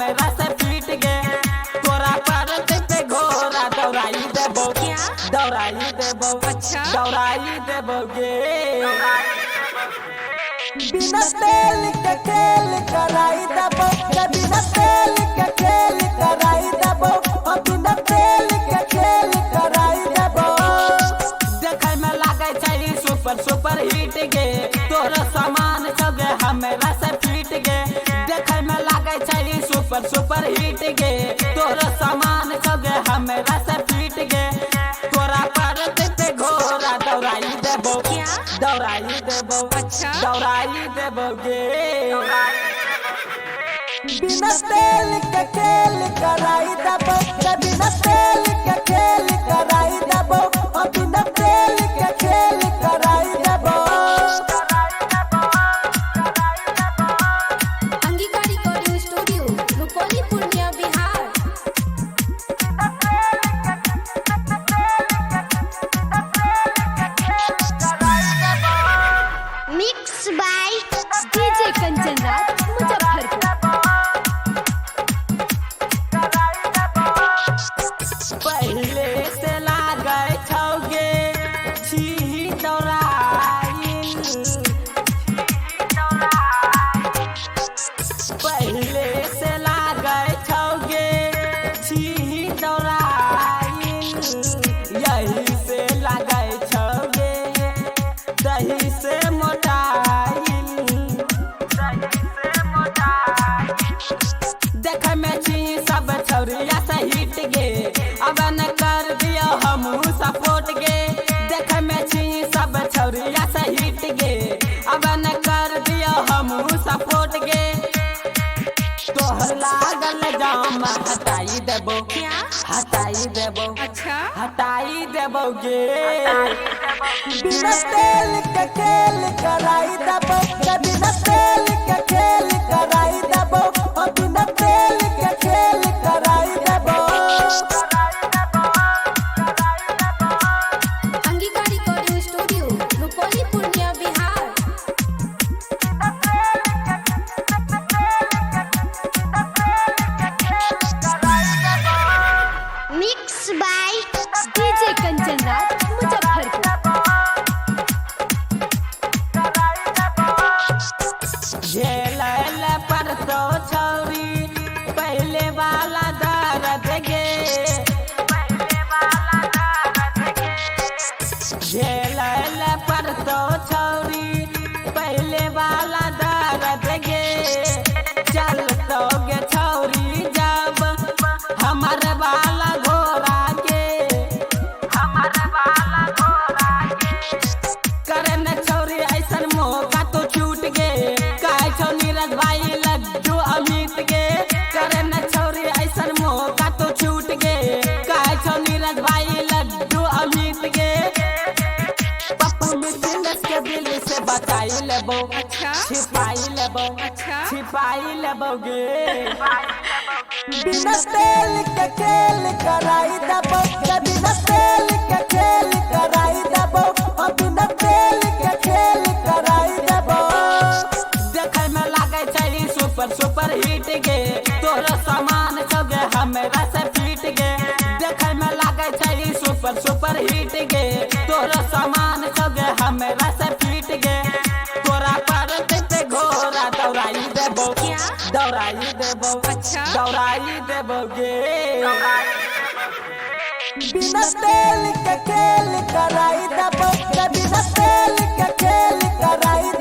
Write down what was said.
हमरा से पीट गे तोरा पर पे घोड़ा दौड़ाई देबो दौड़ाई देबो दौड़ाई देबो गे बिना तेल के खेल कराई देबो बिना तेल के खेल कराई देबो बिना तेल के खेल कराई देबो देखै में लागे छै सुपर सुपर हिट गे तोरा सामान छगे हमरा से पीट गे देखै में लागे छै सुपर सुपर हिट गे तोरा सामान छगे हमरा से पीट गे तोरा पर पे घोड़ा दौड़ाई देबो दौड़ाई देबो दौड़ाई देबो गे बिना तेल के खेल कराई देबो बिना तेल के खेल कराई देबो बिना तेल के खेल कराई देबो Angika recording studio Rupauli Purnia Bihar. Mix by DJ Kanchan Raj Muzaffarpur. पहले से लागे छौगे छी दौड़ाई पहले से लागे छौगे छी दौड़ाई यही से लागे छौगे दही से मोटाई देख में छी सब छौरिया से हिट गे अब न कर दियो हमहू सपोर्ट गे देख में छी सब छौरिया से हिट गे अब न कर दियो हमहू सपोर्ट गे तोहर लागल जाम हटाई देबो हटाई देबो हटाई देबो गे बिना तेल के खेल कराई देबो बिना तेल के खेल कराई देबो बिना तेल के खेल कराई देबो Angika recording studio Rupauli Purnia Bihar. Mix by DJ Kanchan Raj Muzaffarpur. झेलल पर तो छौरी पहले वाला दर्द गे झेलल पर तो छौरी पहले वाला दर्द गे चल तो गे छौरी जब हमर वाला घोड़ा के करे न छौरी ऐसन मौका तो छूट गे काहे छौ नीरज भाई लड्डू अमित गे करे न छौरी ऐसन मौका तो छूट गे काहे छौ नीरज भाई लड्डू अमित गे पप्पू मिथिलेश के दिल से बचाई लेबो छिपाई लेबो गे बिना तेल के खेल कराई देबो बिना तेल के खेल कराई देबो बिना तेल के खेल कराई देबो देखै में लागे छै सुपर सुपर हिट गे तोरा सामान छगे हमरा से पीट गे देखै में लागे छै सुपर सुपर हिट गे तोरा सामान छगे हमरा से पीट गे तोरा पर पे घोड़ा दौड़ाई देबो दौड़ाई देबो दौड़ाई देबो गे बिना तेल के खेल कराई देबो बिना तेल के खेल कराई